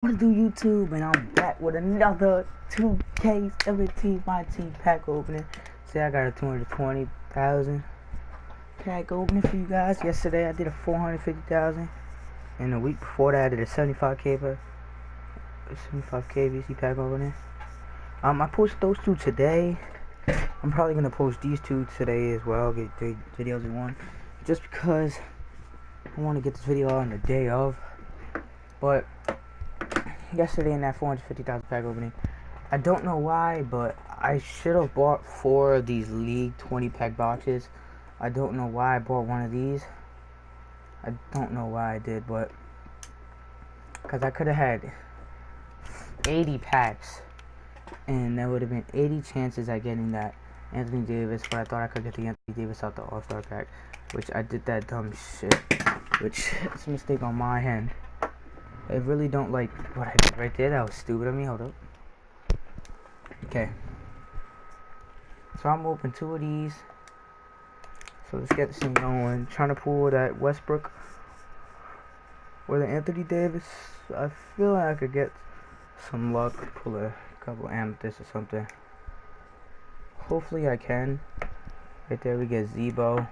What to do, YouTube? And I'm back with another 2K17 MyTeam pack opening. Say I got a 220,000 pack opening for you guys. Yesterday I did a 450,000, and the week before that I did a 75k VC pack opening. I posted those two today. I'm probably gonna post these two today as well. Get 3 videos in one, just because I want to get this video out on the day of. But yesterday in that 450,000 pack opening, I don't know why, but I should have bought 4 of these League 20 pack boxes. I don't know why I bought one of these. I don't know why I did, but because I could have had 80 packs, and there would have been 80 chances at getting that Anthony Davis, but I thought I could get the Anthony Davis out the All-Star pack, which I did that dumb shit, which is a mistake on my end. I really don't like what I did right there. That was stupid of me. Hold up. Okay. So I'm open 2 of these. So let's get this thing going. Trying to pull that Westbrook or the Anthony Davis. I feel like I could get some luck. Pull a couple amethysts or something. Hopefully I can. Right there we get Zebo.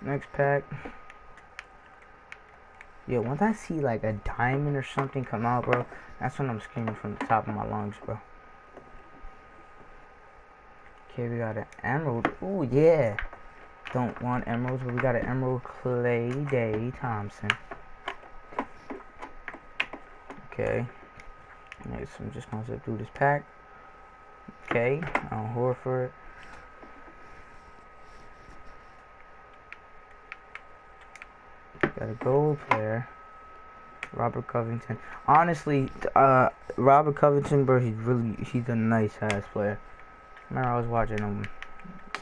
Next pack. Yeah, once I see like a diamond or something come out, bro, that's when I'm screaming from the top of my lungs, bro. Okay, we got an emerald. Oh yeah. Don't want emeralds, but we got an emerald Clay Thompson. Okay. Next, I'm just gonna zip through this pack. Okay, Horford. Got a gold player. Robert Covington. Honestly, Robert Covington, bro, he's a nice ass player. Remember, I was watching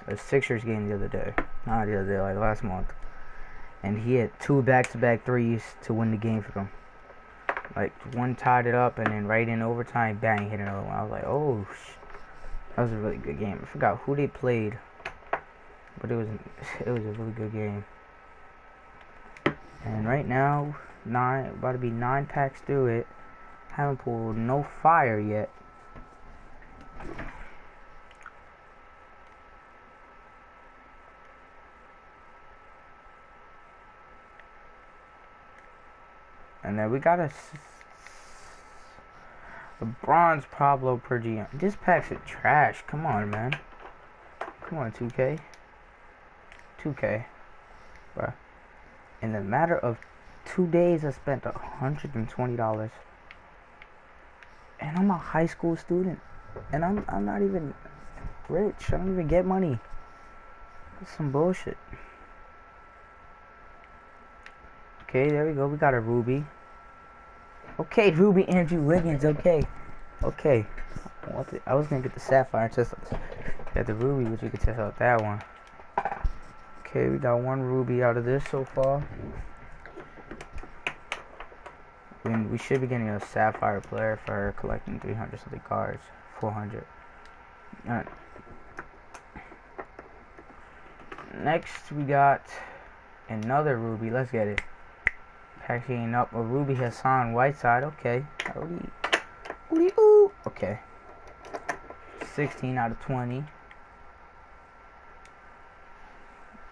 a Sixers game the other day. Not the other day, like last month. And he had 2 back-to-back threes to win the game for them. Like, one tied it up, and then right in overtime, bang, hit another one. I was like, oh, that was a really good game. I forgot who they played, but it was a really good game. And right now, about to be 9 packs through it. Haven't pulled no fire yet. And then we got a bronze Pablo per GM. This pack's a trash. Come on, man. Come on, 2K. 2K. Bruh. In the matter of 2 days, I spent $120. And I'm a high school student. And I'm not even rich. I don't even get money. That's some bullshit. Okay, there we go. We got a Ruby. Okay, Ruby Andrew Wiggins. Okay. I was gonna get the Sapphire test. Got the Ruby, but you can test out that one. Okay, we got 1 Ruby out of this so far. And we should be getting a Sapphire player for her collecting 300 something cards. 400. Alright. Next, we got another Ruby. Let's get it. Packing up a Ruby Hassan Whiteside. Okay. Okay. 16 out of 20.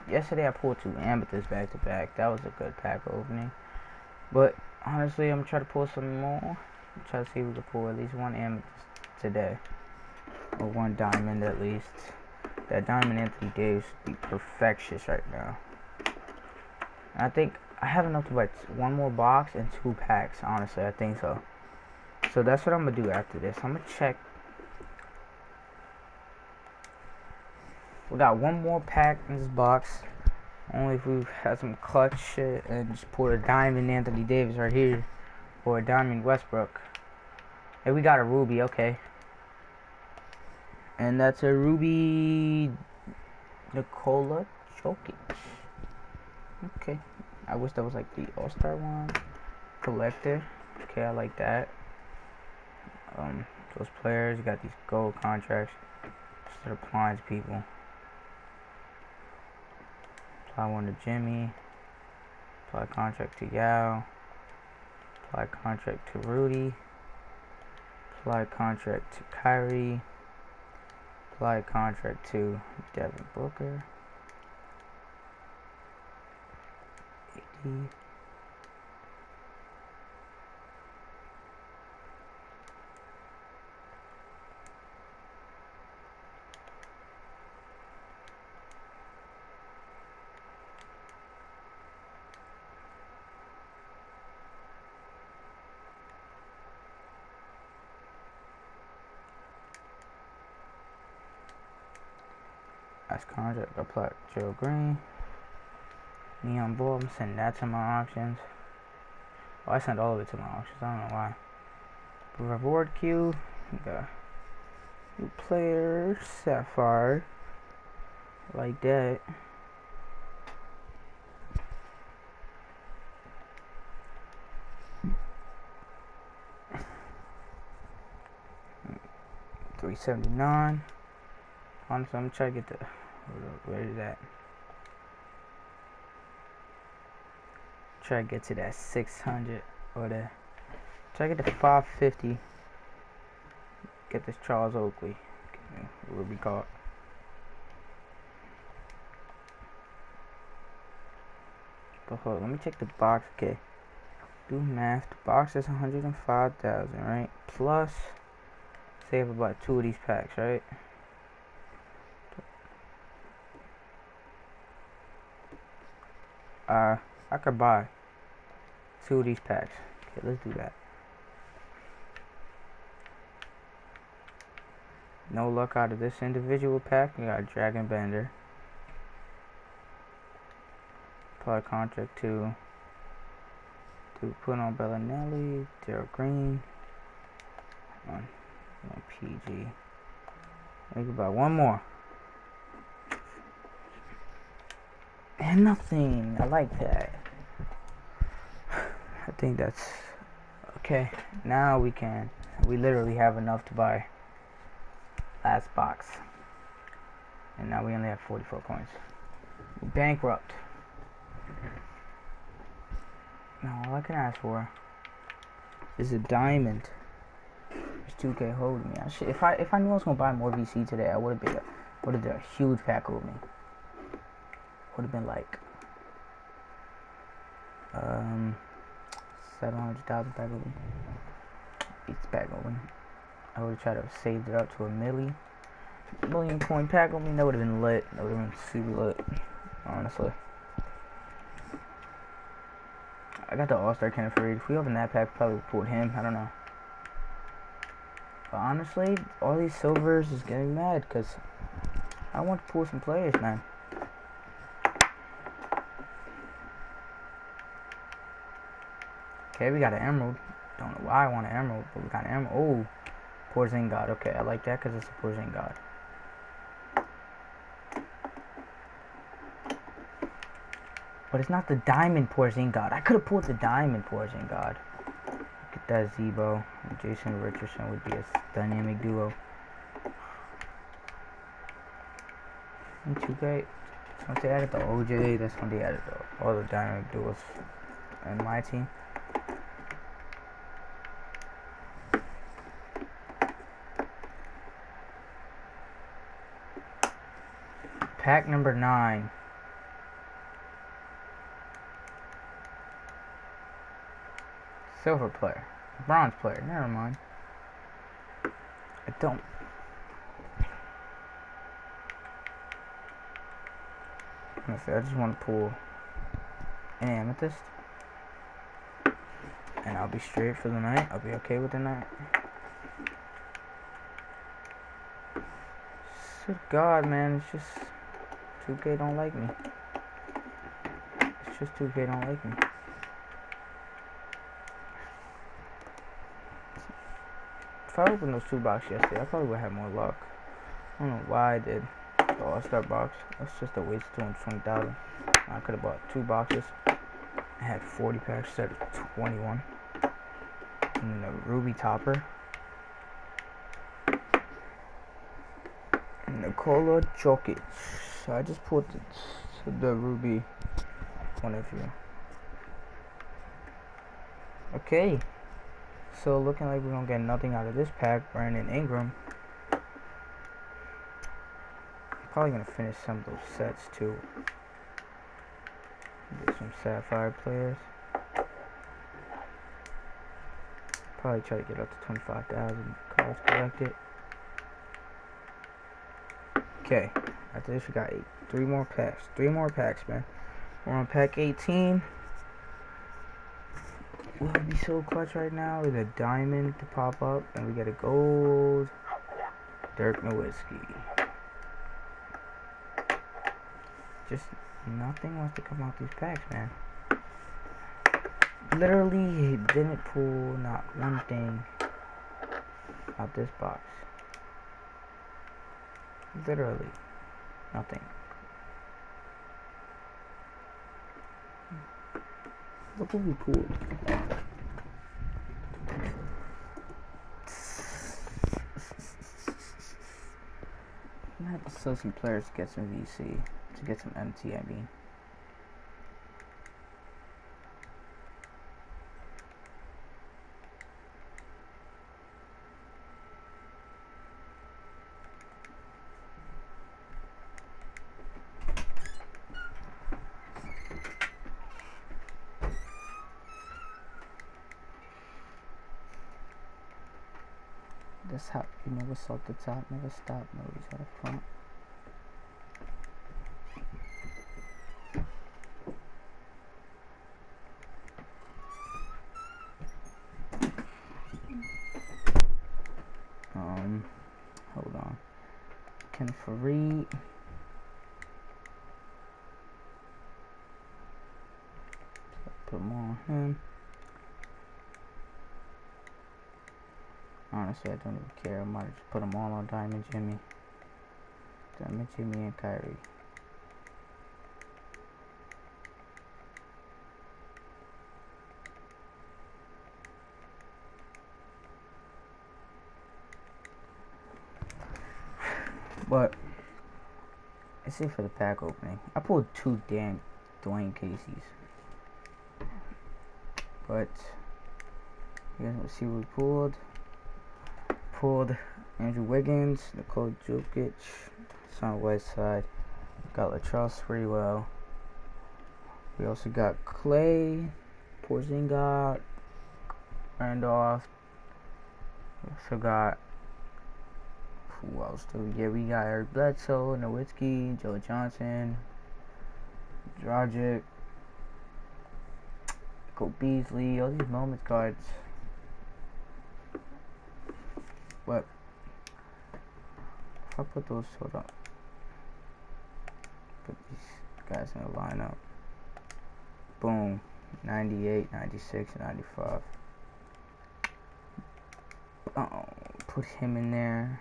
Yesterday I pulled 2 amethysts back to back. That was a good pack opening. But honestly, I'm trying to pull some more. I'm trying to see if we can pull at least 1 amethyst today. Or 1 diamond at least. That diamond Anthony Davis would be perfectious right now. I think I have enough to buy 1 more box and 2 packs. Honestly, I think so. So that's what I'm gonna do after this. I'm gonna check. We got 1 more pack in this box. Only if we've had some clutch shit and just pulled a diamond Anthony Davis right here. Or a diamond Westbrook. Hey, we got a Ruby, okay. And that's a Ruby Nikola Jokic. Okay. I wish that was like the All-Star one. Collector. Okay, I like that. Those players got these gold contracts. Just applying to people. Apply one to Jimmy. Apply contract to Yao. Apply contract to Rudy. Apply contract to Kyrie. Apply contract to Devin Booker. AD. As contract, apply Joe Green. Neon Ball, I'm sending that to my auctions. Oh, I sent all of it to my auctions, I don't know why. Reward queue, we got new player, Sapphire, like that. $379. Honestly, I'm trying to get the, where is that? Try to get to that 600 or the, try to get to 550. Get this Charles Oakley. What would be called? But hold on, let me check the box. Okay, do math. The box is 105,000, right? Plus, save about 2 of these packs, right? I could buy 2 of these packs. Okay, let's do that. No luck out of this individual pack. We got Dragon Bender. Apply contract to put on Bellinelli, Daryl Green, on PG. Think about one more. And nothing. I like that. I think that's okay. Now we literally have enough to buy last box. And now we only have 44 coins. Bankrupt. Now all I can ask for is a diamond. It's 2K holding me. If I knew I was gonna buy more VC today, I would have done a huge pack with me. Would have been like 700,000 pack open. Each pack open. I would have tried to save it up to a million coin pack open. That would have been lit. That would have been super lit. Honestly. I got the All-Star Cannon for it. If we open that pack, probably would pull him. I don't know. But honestly, all these silvers is getting me mad because I want to pull some players, man. Okay, we got an emerald. Don't know why I want an emerald, but we got an emerald. Oh, Porzingis God. Okay, I like that because it's a Porzingis God. But it's not the diamond Porzingis God. I could have pulled the diamond Porzingis God. Look at that Zebo. Jason Richardson would be a dynamic duo. And 2K. Once they added the OJ, that's when they added all the dynamic duos in my team. Pack number 9. Silver player. Bronze player. Never mind. I don't. Honestly, I just want to pull an amethyst. And I'll be straight for the night. I'll be okay with the night. So God, man, it's just 2K don't like me. It's just 2K don't like me. If I opened those 2 boxes yesterday, I probably would have more luck. I don't know why I did the All-Star box. That's just a waste of 220,000. I could have bought 2 boxes. I had 40 packs instead of 21. And the Ruby Topper. Nikola Jokic. So I just put the Ruby one of you. Okay. So looking like we're gonna get nothing out of this pack. Brandon Ingram. Probably gonna finish some of those sets too. Get some Sapphire players. Probably try to get up to 25,000 cards collected. Okay, after this we got 3 more packs. 3 more packs, man. We're on pack 18. What would be so clutch right now is a diamond to pop up, and we get a gold Dirk Nowitzki. Just nothing wants to come out these packs, man. Literally, he didn't pull not one thing out this box. Literally, nothing. Look what we pulled. I have to sell some players to get some VC, to get some MT, I mean. That's how you never saw the top, never stop, no, he's at the front. Hold on. Ken Fareed. Put more on him. Honestly, I don't even care. I might just put them all on Diamond Jimmy. Diamond Jimmy and Kyrie. But let's see for the pack opening. I pulled 2 damn Dwayne Casey's. But you guys will see what we pulled. Pulled Andrew Wiggins, Nicole Jokic, Son Whiteside, got Latrell Sprewell. We also got Clay, Porzingis, Randolph. We also got, who else do we get? We got Eric Bledsoe, Nowitzki, Joe Johnson, Dragic, Cole Beasley, all these Moments cards. But if I put those, hold up, put these guys in a lineup. Boom, 98, 96, 95. Put him in there.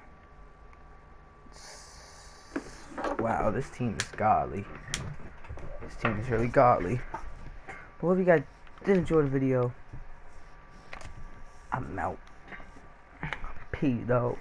Wow, this team is godly. This team is really godly. But if you guys did enjoy the video, I'm out. Peace out.